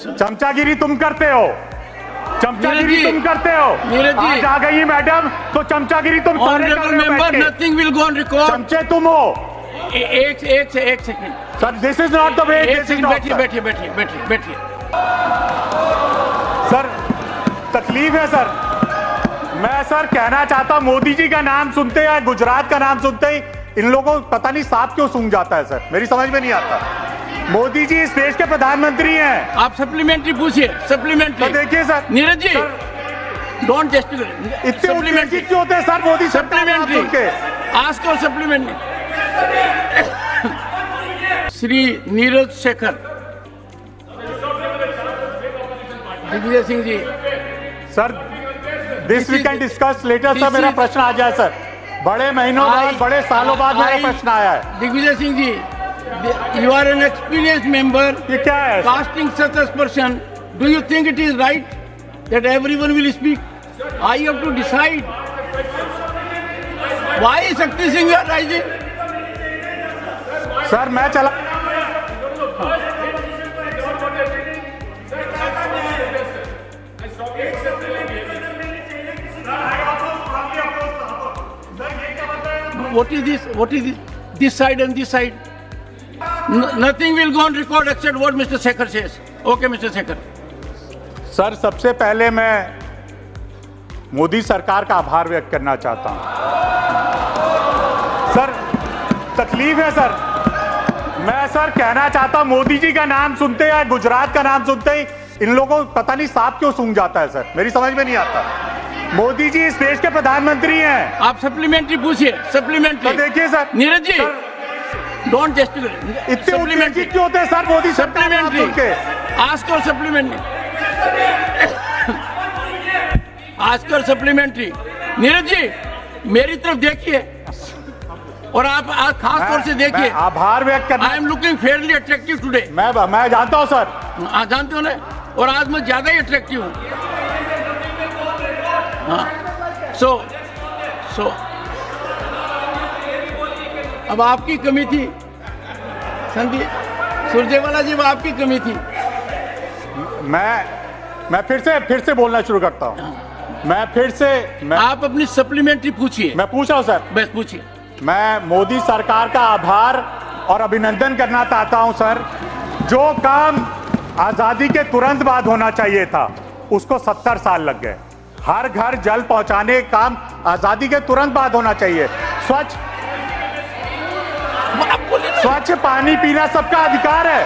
चमचागिरी तुम करते हो, चमचागिरी तुम करते हो। आज आ गई मैडम तो चमचागिरी तुम सारे कर रहे हो बैठ के। Nothing will go on record. चमचे तुम हो। एक second sir, this is not the way. बैठिए। सर तकलीफ है सर। मैं सर कहना चाहता हूं, मोदी जी का नाम सुनते हैं, गुजरात का नाम सुनते ही इन लोगों को पता नहीं सांप क्यों सूंघ जाता है सर, मेरी समझ में नहीं आता। मोदी जी इस देश के प्रधानमंत्री हैं। आप सप्लीमेंट्री पूछिए, सप्लीमेंट्री। तो देखिए sir, Neeraj ji don't just इतने उत्तेजित क्यों होते हैं सर मोदी सप्लीमेंट्री के? Ask for supplementary. Shri Neeraj Shekhar, Digvijaya Singh ji. Sir this we can discuss later sir. मेरा प्रश्न आ जाए सर, बड़े महीनों बाद, बड़े सालों बाद मेरा प्रश्न आया है। दिग्विजय सिंह जी, you are an experienced member. ये क्या है? Casting such a person, do you think it is right that everyone will speak? I have to decide. Why Shakti Singh are rising? Sir मैं चला What is this? What is this? This side and this side. Nothing will go on record except what Mr. Shekhar says. Okay, Mr. Shekhar. Sir सबसे पहले मैं मोदी सरकार का आभार व्यक्त करना चाहता हूं। सर तकलीफ है सर। मैं सर कहना चाहता हूं, मोदी जी का नाम सुनते हैं, गुजरात का नाम सुनते ही इन लोगों को पता नहीं सांप क्यों सूंघ जाता है सर, मेरी समझ में नहीं आता। मोदी जी इस देश के प्रधानमंत्री हैं। आप सप्लीमेंट्री पूछिए, सप्लीमेंट्री। तो देखिए sir, Neeraj ji don't just इतने उत्तेजित क्यों होते हैं सर मोदी सप्लीमेंट्री के? Ask for supplementary. Ask for supplementary. Neeraj ji मेरी तरफ देखिए और आप खास तौर से देखिए। आभार व्यक्त करना। I am looking Fairlie attractive today. मैं जानता हूं सर। जानते हो ना, और आज मैं ज्यादा ही अट्रैक्टिव हूँ। हाँ, सो अब आपकी कमी थी संदीप सुरजेवाला जी, वो आपकी कमी थी। मैं फिर से बोलना शुरू करता हूं। आप अपनी सप्लीमेंट्री पूछिए। मैं पूछ रहा हूं सर, बस पूछिए। मैं मोदी सरकार का आभार और अभिनंदन करना चाहता हूं सर। जो काम आजादी के तुरंत बाद होना चाहिए था उसको 70 साल लग गए। हर घर जल पहुंचाने का काम आजादी के तुरंत बाद होना चाहिए। स्वच्छ पानी पीना सबका अधिकार है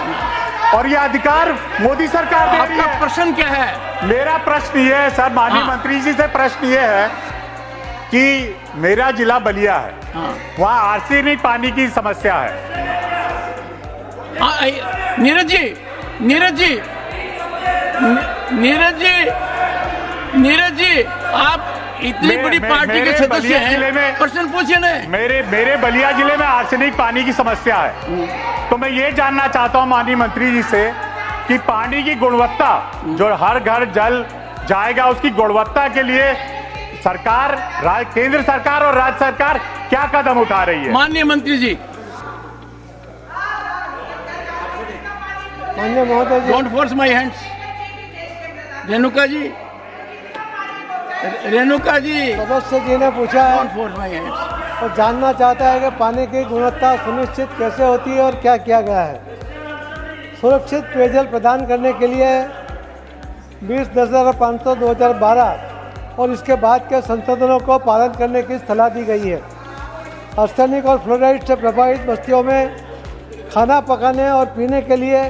और यह अधिकार मोदी सरकार दे रही है। आपका प्रश्न क्या है? मेरा प्रश्न ये है सर, माननीय मंत्री जी से प्रश्न ये है कि मेरा जिला बलिया है, वहाँ आर्सेनिक पानी की समस्या है। नीरज जी आप इतनी बड़ी पार्टी के सदस्य हैं, प्रश्न पूछिए ना। मेरे बलिया जिले में आर्सेनिक पानी की समस्या है, तो मैं ये जानना चाहता हूँ माननीय मंत्री जी से कि पानी की गुणवत्ता, जो हर घर जल जाएगा, उसकी गुणवत्ता के लिए सरकार, केंद्र सरकार और राज्य सरकार क्या कदम उठा रही है? माननीय मंत्री जी। माननीय महोदय जी, don't force my hands. Renuka ji सदस्य जी ने पूछा है डोंट फोर्स माय हैंड्स और जानना चाहता है कि पानी की गुणवत्ता सुनिश्चित कैसे होती है और क्या किया गया है। सुरक्षित पेयजल प्रदान करने के लिए 20/500/2012 और इसके बाद के संशोधनों को पालन करने की सलाह दी गई है। आर्सेनिक और फ्लोराइड से प्रभावित बस्तियों में खाना पकाने और पीने के लिए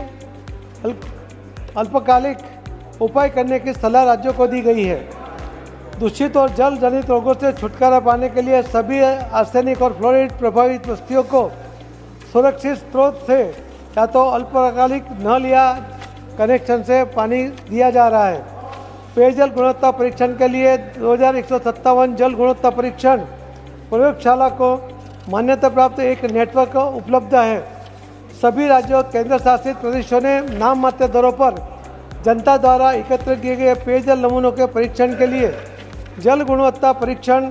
अल्पकालिक उपाय करने की सलाह राज्यों को दी गई है। दूषित और जल जनित रोगों से छुटकारा पाने के लिए सभी आर्सेनिक और फ्लोराइड प्रभावित बस्तियों को सुरक्षित स्रोत से या तो अल्पकालिक नल या कनेक्शन से पानी दिया जा रहा है। पेयजल गुणवत्ता परीक्षण के लिए 2157 जल गुणवत्ता परीक्षण प्रयोगशाला को मान्यता प्राप्त एक नेटवर्क उपलब्ध है। सभी राज्यों और केंद्र शासित प्रदेशों ने नाम मात्र दरों पर जनता द्वारा एकत्र किए गए पेयजल नमूनों के परीक्षण के लिए जल गुणवत्ता परीक्षण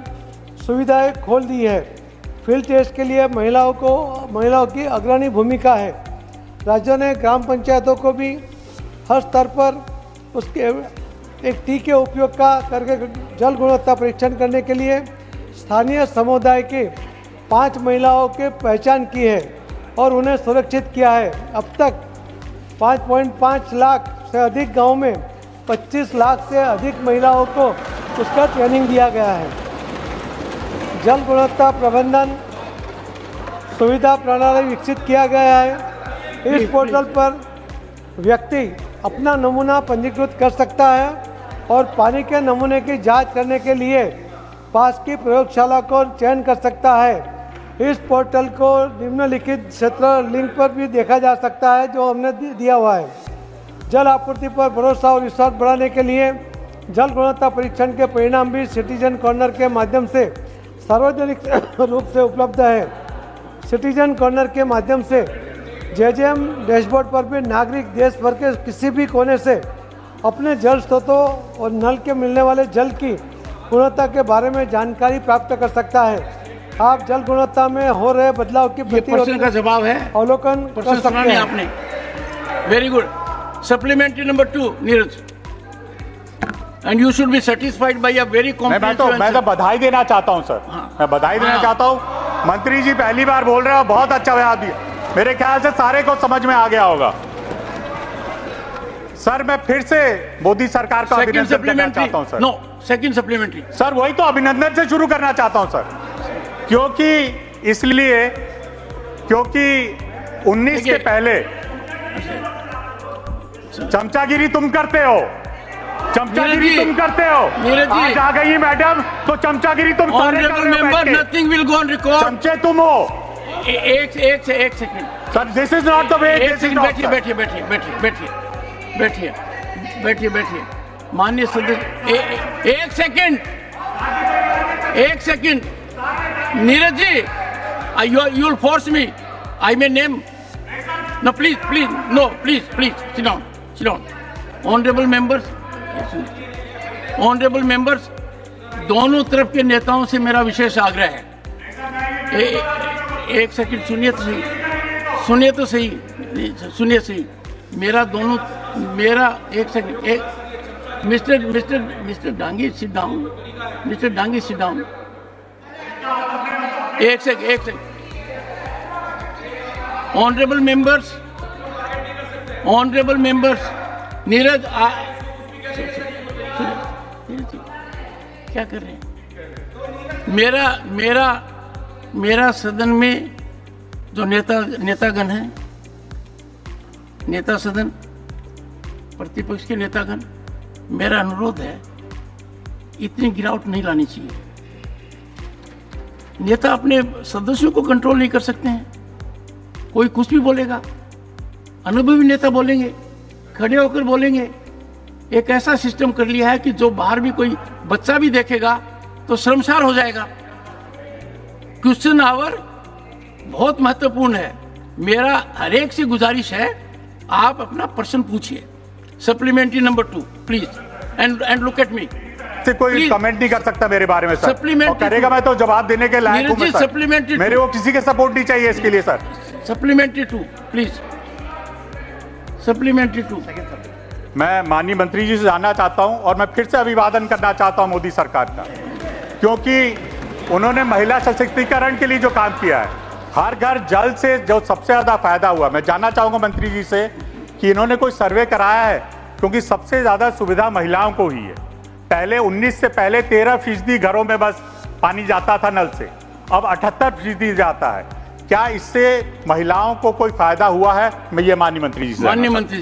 सुविधाएं खोल दी है। फील्ड टेस्ट के लिए महिलाओं की अग्रणी भूमिका है। राज्यों ने ग्राम पंचायतों को भी हर स्तर पर उसके एक टी के उपयोग का करके जल गुणवत्ता परीक्षण करने के लिए स्थानीय समुदाय के 5 महिलाओं के पहचान की है और उन्हें सुरक्षित किया है। अब तक 5.5 लाख से अधिक गांव में 25 लाख से अधिक महिलाओं को उसका ट्रेनिंग दिया गया है। जल गुणवत्ता प्रबंधन सुविधा प्रणाली विकसित किया गया है। इस पोर्टल पर व्यक्ति अपना नमूना पंजीकृत कर सकता है और पानी के नमूने की जांच करने के लिए पास की प्रयोगशाला को चयन कर सकता है। इस पोर्टल को निम्नलिखित क्षेत्र लिंक पर भी देखा जा सकता है जो हमने दिया हुआ है। जल आपूर्ति पर भरोसा और विश्वास बढ़ाने के लिए जल गुणवत्ता परीक्षण के परिणाम भी सिटीजन कॉर्नर के माध्यम से सार्वजनिक रूप से उपलब्ध है। सिटीजन कॉर्नर के माध्यम से जेजेएम डैशबोर्ड पर भी नागरिक देश भर के किसी भी कोने से अपने जल स्रोतों और नल के मिलने वाले जल की गुणवत्ता के बारे में जानकारी प्राप्त कर सकता है। आप जल गुणवत्ता में हो रहे बदलाव की प्रश्न का जवाब है, अवलोकन कर प्रश्न सुना सकते नहीं हैं। आपने। Very good. Supplementary number 2 Neeraj, and you should be satisfied by a very मैं तो बधाई देना चाहता हूं सर। हाँ। मैं बधाई देना हाँ। चाहता हूं। मंत्री जी पहली बार बोल रहे हो, बहुत अच्छा बयान दिया। मेरे ख्याल से सारे को समझ में आ गया होगा। सर मैं फिर से मोदी सरकार का सेकंड अभिनंदन करना सप्लीमेंट्री। चाहता हूं sir. No, second supplementary. Sir वही तो अभिनंदन से शुरू करना चाहता हूं सर, क्योंकि 19 के पहले चमचागिरी तुम करते हो, नीरज जी। आज आ गई मैडम तो चमचागिरी तुम सारे कर ऑनरेबल रहे हो मेंबर, बैठ के। Nothing will go on record. चमचे तुम हो एक second sir. This is not the way. बैठिए। माननीय सदस्य, एक second Neeraj ji, you will force me, I may name. No please, sit down. Honourable members, दोनों तरफ के नेताओं से मेरा विशेष आग्रह है। एक सेकंड सुनिए तो सही। मेरा एक second, mister Dangi sit down. एक सेकंड। ऑनरेबल मेंबर्स, नीरज क्या कर रहे हैं? मेरा सदन में जो नेतागण हैं, नेता सदन, प्रतिपक्ष के नेतागण, मेरा अनुरोध है, इतनी गिरावट नहीं लानी चाहिए। नेता अपने सदस्यों को कंट्रोल नहीं कर सकते हैं। कोई कुछ भी बोलेगा, अनुभवी नेता बोलेंगे, खड़े होकर बोलेंगे। एक ऐसा सिस्टम कर लिया है कि जो बाहर भी कोई बच्चा भी देखेगा तो शर्मसार हो जाएगा। क्वेश्चन आवर बहुत महत्वपूर्ण है। मेरा हर एक से गुजारिश है, आप अपना प्रश्न पूछिए। Supplementary number 2 please, and look at me. से कोई Please. कमेंट नहीं कर सकता मेरे बारे में सर। Supplementary और करेगा मैं तो जवाब देने के लायक हूं मैं सर। Supplementary मेरे को किसी के सपोर्ट नहीं चाहिए इसके लिए सर। Supplementary 2 please, supplementary 2। मैं माननीय मंत्री जी से जानना चाहता हूं और मैं फिर से अभिवादन करना चाहता हूं मोदी सरकार का, क्योंकि उन्होंने महिला सशक्तिकरण के लिए जो काम किया है, हर घर जल से जो सबसे ज्यादा फायदा हुआ। मैं जानना चाहूंगा मंत्री जी से कि इन्होंने कोई सर्वे कराया है, क्योंकि सबसे ज्यादा सुविधा महिलाओं को ही है। पहले 19 से पहले 13% घरों में बस पानी जाता था नल से, अब 78% जाता है। क्या इससे महिलाओं को कोई फायदा हुआ है? मैं ये माननीय मंत्री जी से माननीय मंत्री